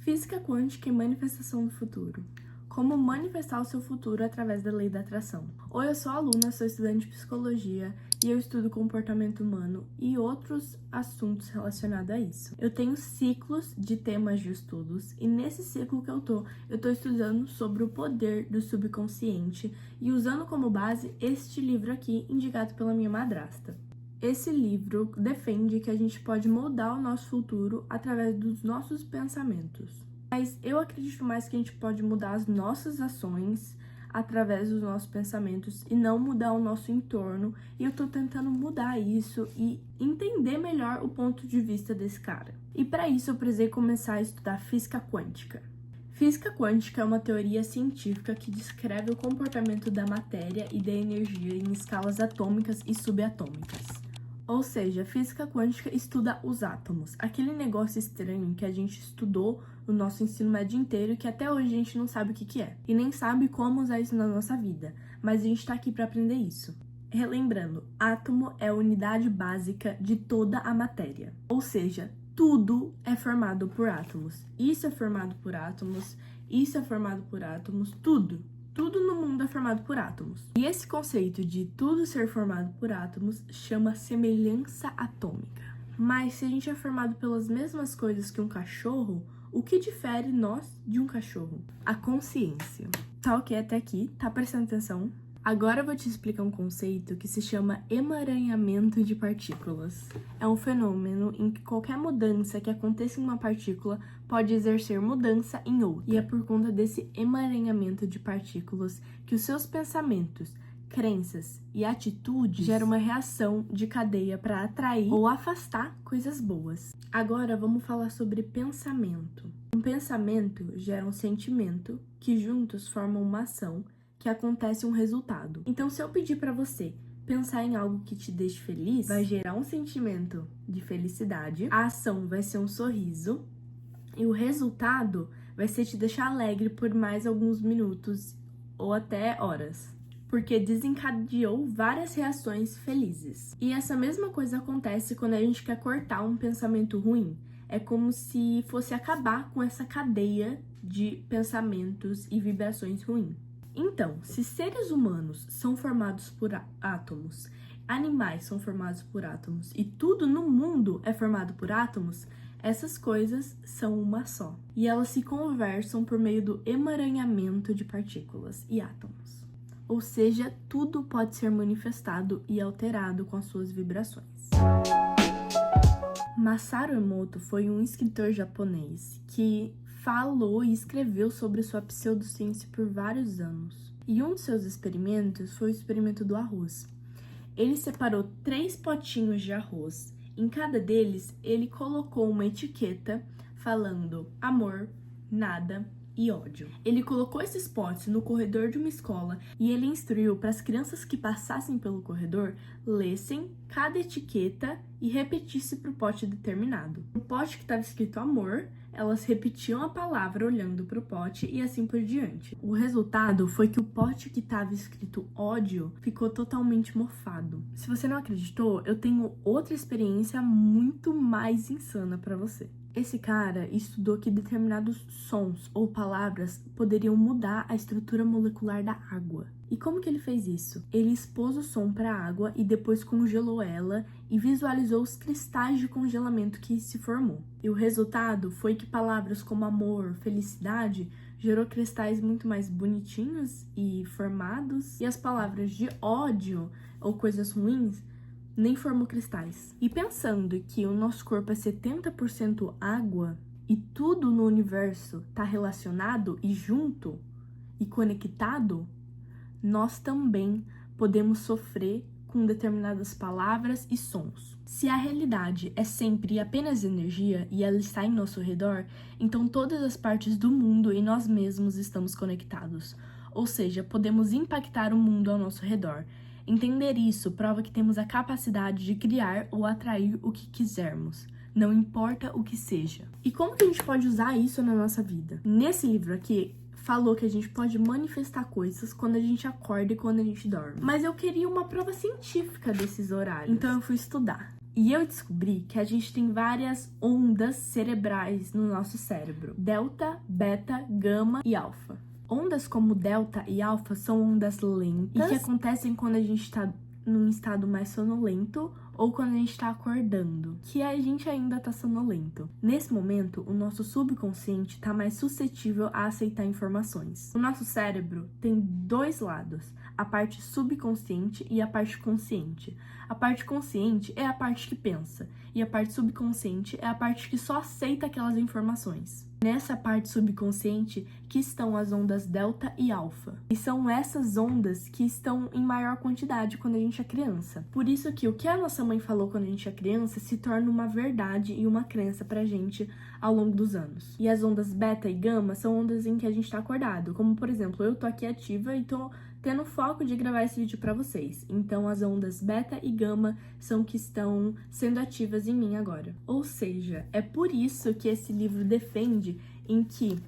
Física quântica e manifestação do futuro. Como manifestar o seu futuro através da lei da atração. Oi, eu sou aluna, sou estudante de psicologia e eu estudo comportamento humano e outros assuntos relacionados a isso. Eu tenho ciclos de temas de estudos e nesse ciclo que eu tô estudando sobre o poder do subconsciente e usando como base este livro aqui, indicado pela minha madrasta. Esse livro defende que a gente pode moldar o nosso futuro através dos nossos pensamentos. Mas eu acredito mais que a gente pode mudar as nossas ações através dos nossos pensamentos e não mudar o nosso entorno. E eu tô tentando mudar isso e entender melhor o ponto de vista desse cara. E para isso eu precisei começar a estudar física quântica. Física quântica é uma teoria científica que descreve o comportamento da matéria e da energia em escalas atômicas e subatômicas. Ou seja, física quântica estuda os átomos, aquele negócio estranho que a gente estudou no nosso ensino médio inteiro e que até hoje a gente não sabe o que é. E nem sabe como usar isso na nossa vida, mas a gente tá aqui para aprender isso. Relembrando, átomo é a unidade básica de toda a matéria. Ou seja, tudo é formado por átomos. Isso é formado por átomos, isso é formado por átomos, tudo. Tudo no mundo é formado por átomos. E esse conceito de tudo ser formado por átomos chama semelhança atômica. Mas se a gente é formado pelas mesmas coisas que um cachorro, o que difere nós de um cachorro? A consciência. Tá ok até aqui? Tá prestando atenção? Agora eu vou te explicar um conceito que se chama emaranhamento de partículas. É um fenômeno em que qualquer mudança que aconteça em uma partícula pode exercer mudança em outra. E é por conta desse emaranhamento de partículas que os seus pensamentos, crenças e atitudes geram uma reação de cadeia para atrair ou afastar coisas boas. Agora vamos falar sobre pensamento. Um pensamento gera um sentimento que juntos formam uma ação que acontece um resultado. Então, se eu pedir para você pensar em algo que te deixe feliz, vai gerar um sentimento de felicidade, a ação vai ser um sorriso e o resultado vai ser te deixar alegre por mais alguns minutos ou até horas, porque desencadeou várias reações felizes. E essa mesma coisa acontece quando a gente quer cortar um pensamento ruim. É como se fosse acabar com essa cadeia de pensamentos e vibrações ruins. Então, se seres humanos são formados por átomos, animais são formados por átomos e tudo no mundo é formado por átomos, essas coisas são uma só. E elas se conversam por meio do emaranhamento de partículas e átomos. Ou seja, tudo pode ser manifestado e alterado com as suas vibrações. Masaru Emoto foi um escritor japonês que falou e escreveu sobre sua pseudociência por vários anos. E um de seus experimentos foi o experimento do arroz. Ele separou 3 potinhos de arroz. Em cada deles, ele colocou uma etiqueta falando amor, nada e ódio. Ele colocou esses potes no corredor de uma escola e ele instruiu para as crianças que passassem pelo corredor lessem cada etiqueta e repetissem para o pote determinado. No pote que estava escrito amor, elas repetiam a palavra olhando para o pote e assim por diante. O resultado foi que o pote que estava escrito ódio ficou totalmente mofado. Se você não acreditou, eu tenho outra experiência muito mais insana para você. Esse cara estudou que determinados sons ou palavras poderiam mudar a estrutura molecular da água. E como que ele fez isso? Ele expôs o som para a água e depois congelou ela e visualizou os cristais de congelamento que se formou. E o resultado foi que palavras como amor, felicidade, gerou cristais muito mais bonitinhos e formados, e as palavras de ódio ou coisas ruins nem formam cristais. E pensando que o nosso corpo é 70% água e tudo no universo está relacionado e junto e conectado, nós também podemos sofrer com determinadas palavras e sons. Se a realidade é sempre e apenas energia e ela está em nosso redor, então todas as partes do mundo e nós mesmos estamos conectados. Ou seja, podemos impactar o mundo ao nosso redor. Entender isso prova que temos a capacidade de criar ou atrair o que quisermos, não importa o que seja. E como que a gente pode usar isso na nossa vida? Nesse livro aqui, falou que a gente pode manifestar coisas quando a gente acorda e quando a gente dorme. Mas eu queria uma prova científica desses horários. Então eu fui estudar. E eu descobri que a gente tem várias ondas cerebrais no nosso cérebro: delta, beta, gama e alfa. Ondas como delta e alfa são ondas lentas e que acontecem quando a gente está num estado mais sonolento ou quando a gente está acordando, que a gente ainda está sonolento. Nesse momento, o nosso subconsciente está mais suscetível a aceitar informações. O nosso cérebro tem dois lados: a parte subconsciente e a parte consciente. A parte consciente é a parte que pensa, e a parte subconsciente é a parte que só aceita aquelas informações. Nessa parte subconsciente que estão as ondas delta e alfa. E são essas ondas que estão em maior quantidade quando a gente é criança. Por isso que o que a nossa mãe falou quando a gente é criança se torna uma verdade e uma crença pra gente ao longo dos anos. E as ondas beta e gama são ondas em que a gente tá acordado. Como, por exemplo, eu tô aqui ativa e tô tendo foco de gravar esse vídeo pra vocês. Então, as ondas beta e gama são que estão sendo ativas em mim agora. Ou seja, é por isso que esse livro defende em que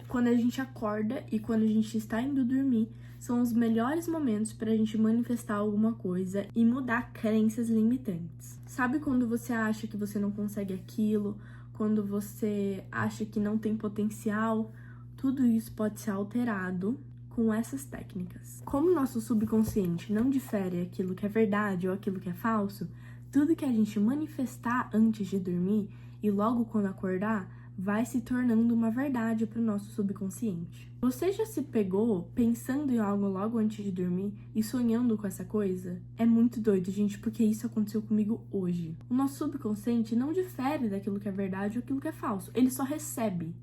quando a gente acorda e quando a gente está indo dormir, são os melhores momentos pra gente manifestar alguma coisa e mudar crenças limitantes. Sabe quando você acha que você não consegue aquilo, quando você acha que não tem potencial? Tudo isso pode ser alterado com essas técnicas. Como o nosso subconsciente não difere aquilo que é verdade ou aquilo que é falso, tudo que a gente manifestar antes de dormir e logo quando acordar vai se tornando uma verdade para o nosso subconsciente. Você já se pegou pensando em algo logo antes de dormir e sonhando com essa coisa? É muito doido, gente, porque isso aconteceu comigo hoje. O nosso subconsciente não difere daquilo que é verdade ou aquilo que é falso, ele só recebe.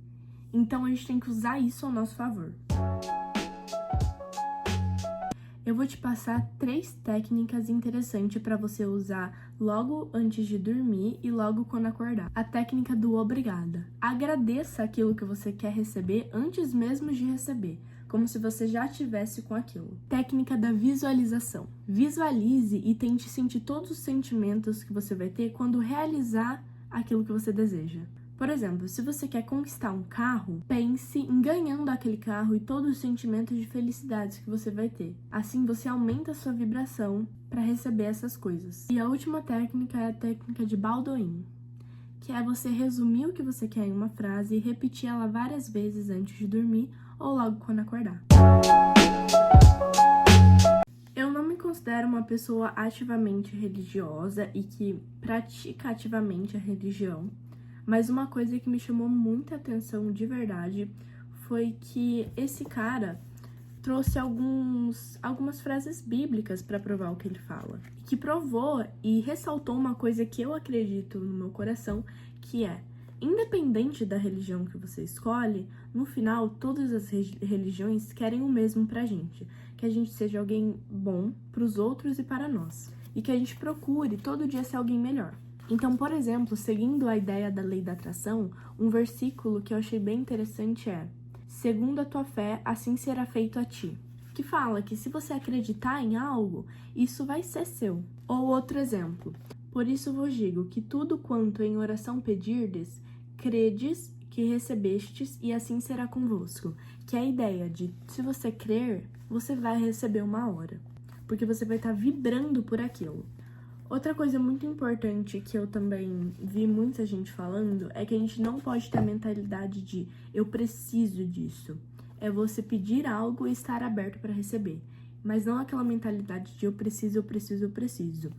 Então a gente tem que usar isso ao nosso favor. Eu vou te passar 3 técnicas interessantes para você usar logo antes de dormir e logo quando acordar. A técnica do obrigada. Agradeça aquilo que você quer receber antes mesmo de receber, como se você já tivesse com aquilo. Técnica da visualização. Visualize e tente sentir todos os sentimentos que você vai ter quando realizar aquilo que você deseja. Por exemplo, se você quer conquistar um carro, pense em ganhando aquele carro e todos os sentimentos de felicidade que você vai ter. Assim, você aumenta a sua vibração para receber essas coisas. E a última técnica é a técnica de Balduin, que é você resumir o que você quer em uma frase e repetir ela várias vezes antes de dormir ou logo quando acordar. Eu não me considero uma pessoa ativamente religiosa e que pratica ativamente a religião. Mas uma coisa que me chamou muita atenção de verdade foi que esse cara trouxe algumas frases bíblicas para provar o que ele fala. Que provou e ressaltou uma coisa que eu acredito no meu coração, que é: independente da religião que você escolhe, no final, todas as religiões querem o mesmo pra gente. Que a gente seja alguém bom pros outros e para nós. E que a gente procure todo dia ser alguém melhor. Então, por exemplo, seguindo a ideia da lei da atração, um versículo que eu achei bem interessante é: segundo a tua fé, assim será feito a ti. Que fala que se você acreditar em algo, isso vai ser seu. Ou outro exemplo: por isso vos digo que tudo quanto em oração pedirdes, credes que recebestes e assim será convosco. Que é a ideia de, se você crer, você vai receber uma hora. Porque você vai estar vibrando por aquilo. Outra coisa muito importante que eu também vi muita gente falando é que a gente não pode ter a mentalidade de eu preciso disso. É você pedir algo e estar aberto para receber. Mas não aquela mentalidade de eu preciso, eu preciso, eu preciso.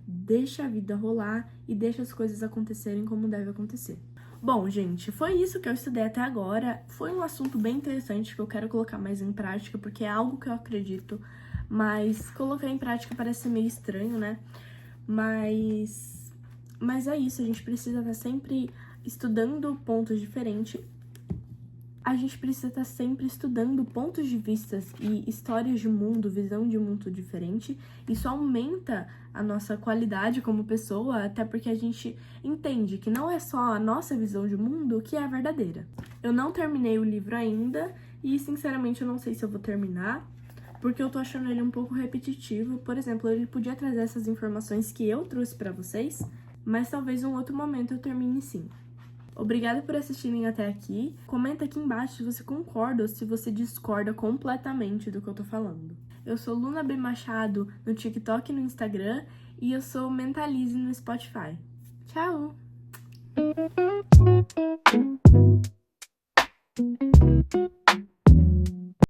Deixa a vida rolar e deixa as coisas acontecerem como deve acontecer. Bom, gente, foi isso que eu estudei até agora. Foi um assunto bem interessante que eu quero colocar mais em prática, porque é algo que eu acredito, mas colocar em prática parece ser meio estranho, né? Mas é isso, a gente precisa estar sempre estudando pontos diferentes. A gente precisa estar sempre estudando pontos de vista e histórias de mundo, visão de mundo diferente. Isso aumenta a nossa qualidade como pessoa, até porque a gente entende que não é só a nossa visão de mundo que é a verdadeira. Eu não terminei o livro ainda e, sinceramente, eu não sei se eu vou terminar, porque eu tô achando ele um pouco repetitivo. Por exemplo, ele podia trazer essas informações que eu trouxe pra vocês, mas talvez em um outro momento eu termine sim. Obrigada por assistirem até aqui. Comenta aqui embaixo se você concorda ou se você discorda completamente do que eu tô falando. Eu sou Luna B. Machado no TikTok e no Instagram, e eu sou Mentalize no Spotify. Tchau!